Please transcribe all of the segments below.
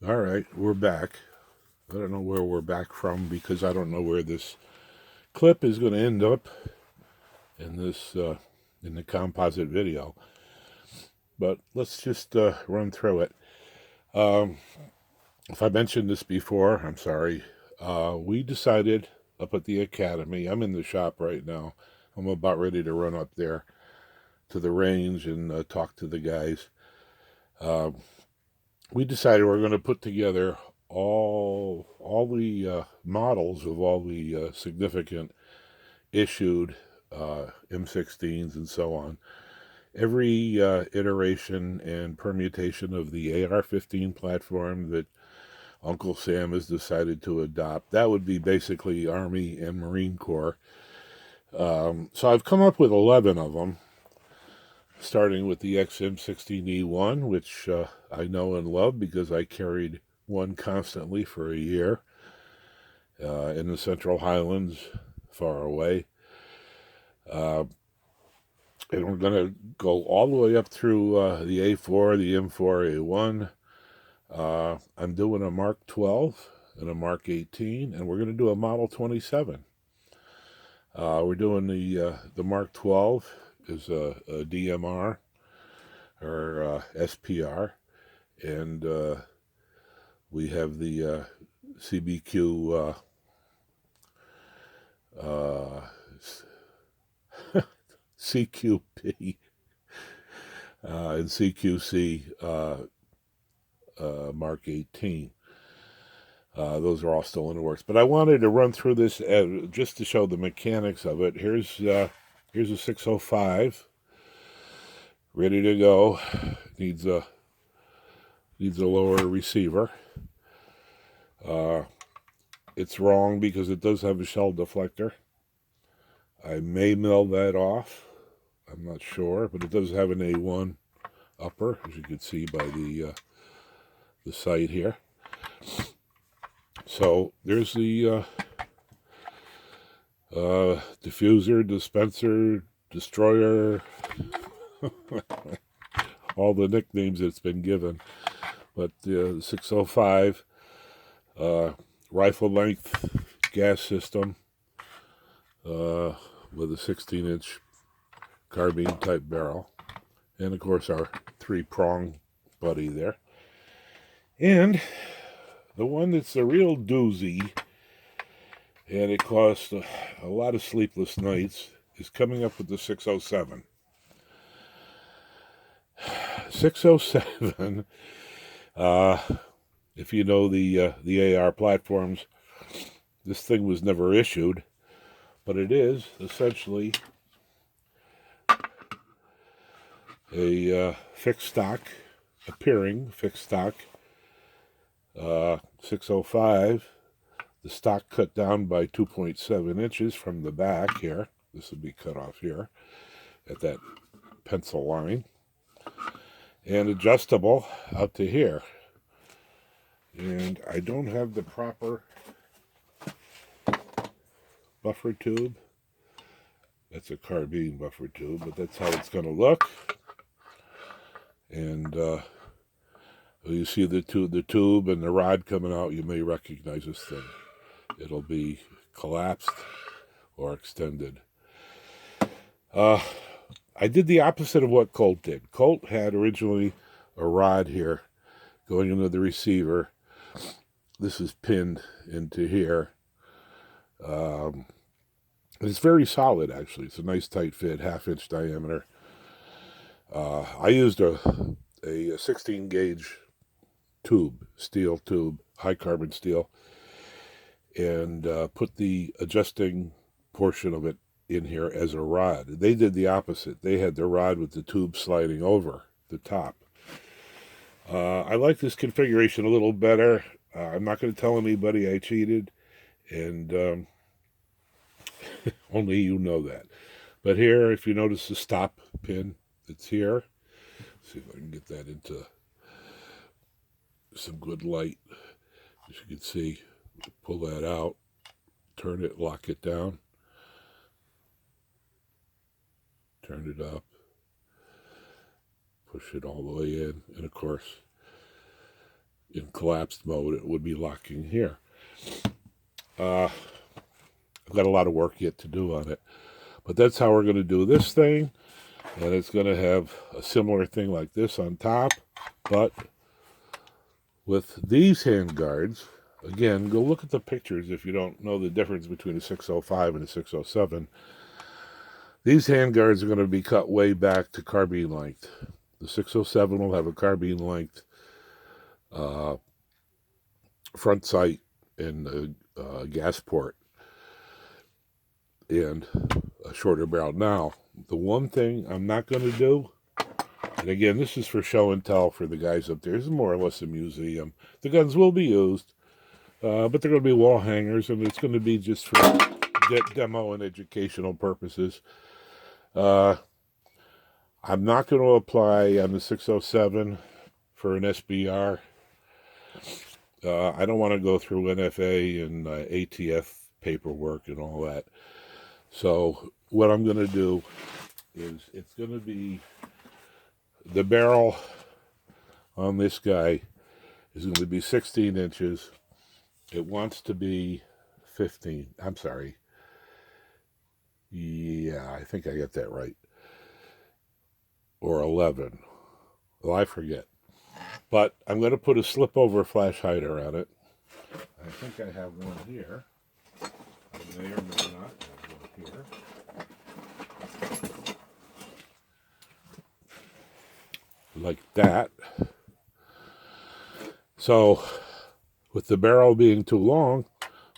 All right, we're back. I don't know where we're back from because I don't know where this clip is going to end up in this in the composite video. But let's just run through it. Um, if I mentioned this before, I'm sorry. We decided up at the academy. I'm in the shop right now. I'm about ready to run up there to the range and talk to the guys. Uh, we decided we're going to put together all the models of all the significant issued M16s and so on. Every iteration and permutation of the AR15 platform that Uncle Sam has decided to adopt. That would be basically Army and Marine Corps. So I've come up with 11 of them, starting with the XM16E1, which I know and love because I carried one constantly for a year in the Central Highlands, far away. Uh, and we're going to go all the way up through the A4, the M4A1. I'm doing a Mark 12 and a Mark 18, and we're going to do a Model 27. We're doing the Mark 12 is a DMR or SPR, and we have the CBQ CQP and CQC Mark 18. Those are all still in the works. But I wanted to run through this just to show the mechanics of it. Here's a 605 ready to go. Needs a lower receiver. It's wrong because it does have a shell deflector. I may mill that off. I'm not sure, but it does have an A1 upper, as you can see by the sight here. So there's the diffuser, dispenser, destroyer, all the nicknames it's been given. But the 605 rifle length gas system with a 16-inch carbine type barrel, and of course our 3-prong buddy there. And the one that's a real doozy, and it cost a lot of sleepless nights, is coming up with the 607. 607, if you know the AR platforms, this thing was never issued, but it is essentially a fixed stock, appearing fixed stock 605. The stock cut down by 2.7 inches from the back here. This would be cut off here at that pencil line, and adjustable out to here. And I don't have the proper buffer tube. That's a carbine buffer tube, but that's how it's going to look. And you see the tube and the rod coming out, you may recognize this thing. It'll be collapsed or extended. I did the opposite of what Colt did. Colt had originally a rod here going into the receiver. This is pinned into here. It's very solid, actually. It's a nice tight fit, 1/2-inch diameter. I used a 16 gauge tube, steel tube, high carbon steel, and put the adjusting portion of it in here as a rod. They did the opposite. They had the rod with the tube sliding over the top. I like this configuration a little better. I'm not going to tell anybody I cheated, and only you know that. But here, if you notice the stop pin, it's here. Let's see if I can get that into some good light. As you can see, pull that out, turn it, lock it down, turn it up, push it all the way in, and of course, in collapsed mode, it would be locking here. I've got a lot of work yet to do on it. But that's how we're going to do this thing. And it's going to have a similar thing like this on top. But with these handguards, again, go look at the pictures if you don't know the difference between a 605 and a 607. These handguards are going to be cut way back to carbine length. The 607 will have a carbine length front sight and a gas port and a shorter barrel. Now, the one thing I'm not going to do, and again, this is for show and tell for the guys up there. This is more or less a museum. The guns will be used, but they're going to be wall hangers, and it's going to be just for demo and educational purposes. I'm not going to apply on the 607 for an SBR. I don't want to go through NFA and ATF paperwork and all that. So what I'm going to do is it's going to be the barrel on this guy is going to be 16 inches. It wants to be 15. I'm sorry. Yeah, I think I got that right. Or 11. Well, I forget. But I'm going to put a slip-over flash hider on it. I think I have one here. I may or may not have one here. Like that. So, with the barrel being too long,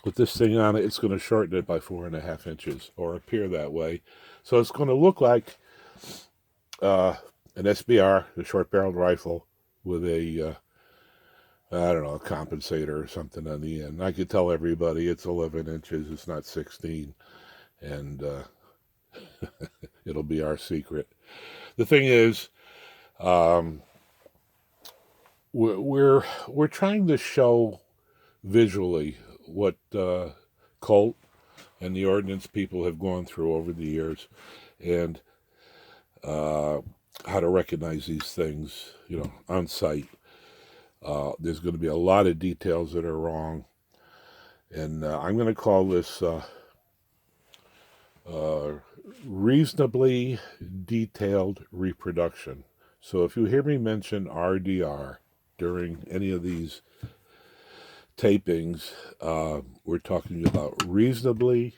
with this thing on it, it's going to shorten it by 4.5 inches, or appear that way. So it's going to look like an SBR, a short-barreled rifle, with a, I don't know, a compensator or something on the end. I could tell everybody it's 11 inches, it's not 16, and it'll be our secret. The thing is, we're trying to show visually what Colt and the ordnance people have gone through over the years, and how to recognize these things, on sight. There's going to be a lot of details that are wrong, and I'm going to call this reasonably detailed reproduction. So if you hear me mention RDR during any of these tapings, we're talking about reasonably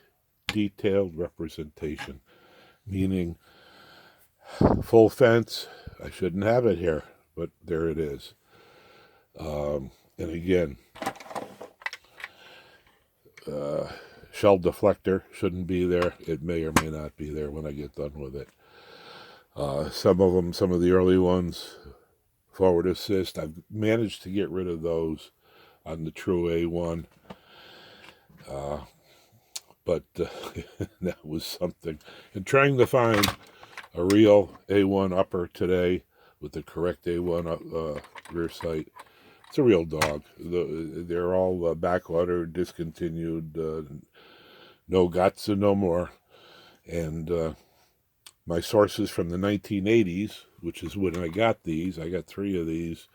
detailed representation, meaning full fence. I shouldn't have it here, but there it is. And again, shell deflector shouldn't be there. It may or may not be there when I get done with it. Some of the early ones, forward assist, I've managed to get rid of those on the true A1. But that was something. And trying to find a real A1 upper today with the correct A1 rear sight, it's a real dog. They're all backwater, discontinued, no guts and no more. And my sources from the 1980s, which is when I got these, I got 3 of these,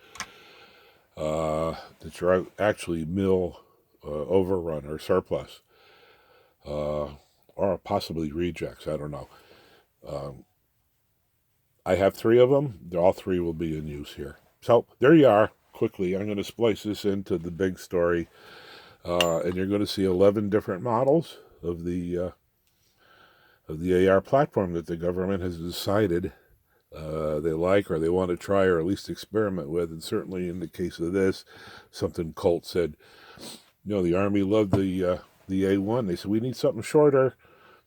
that are actually mill overrun or surplus, or possibly rejects, I don't know. I have 3 of them. All 3 will be in use here. So there you are. Quickly, I'm going to splice this into the big story, and you're going to see 11 different models of the AR platform that the government has decided they like, or they want to try, or at least experiment with. And certainly in the case of this, something Colt said, the Army loved the A1. They said, we need something shorter.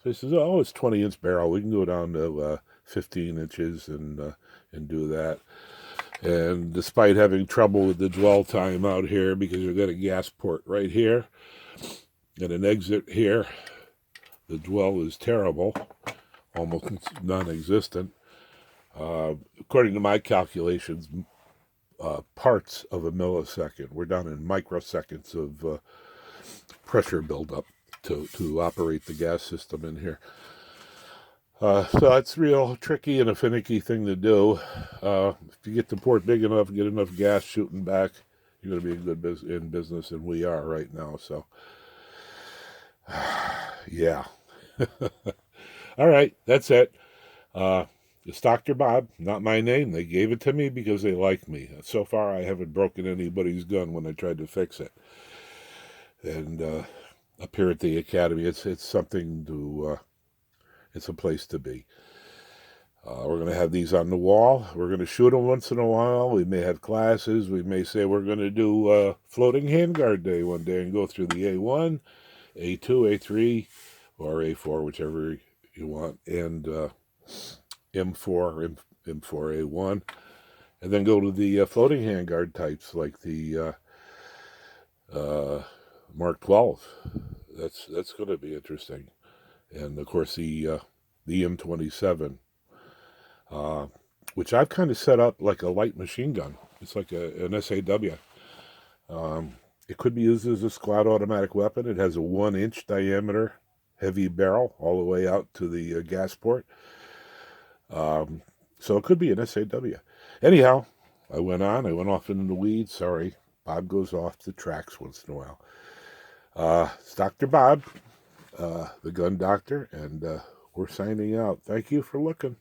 So he says, oh, it's 20-inch barrel. We can go down to 15 inches and do that. And despite having trouble with the dwell time out here, because you've got a gas port right here and an exit here, the dwell is terrible, almost non-existent. According to my calculations, parts of a millisecond. We're down in microseconds of pressure buildup to operate the gas system in here. So that's real tricky and a finicky thing to do. If you get the port big enough, get enough gas shooting back, You're going to be in business, and we are right now. So, yeah. All right, that's it. It's Dr. Bob, not my name. They gave it to me because they like me. So far, I haven't broken anybody's gun when I tried to fix it. And up here at the academy, it's something to. It's a place to be. We're going to have these on the wall. We're going to shoot them once in a while. We may have classes. We may say we're going to do floating handguard day one day and go through the A1, A2, A3, or A4, whichever you want, and M4, M4A1, and then go to the floating handguard types like the Mark 12. That's going to be interesting, and of course the M27. Which I've kind of set up like a light machine gun. It's like an SAW. It could be used as a squad automatic weapon. It has a 1-inch diameter heavy barrel all the way out to the gas port. So it could be an SAW. Anyhow, I went off into the weeds. Sorry, Bob goes off the tracks once in a while. It's Dr. Bob, the gun doctor, and we're signing out. Thank you for looking.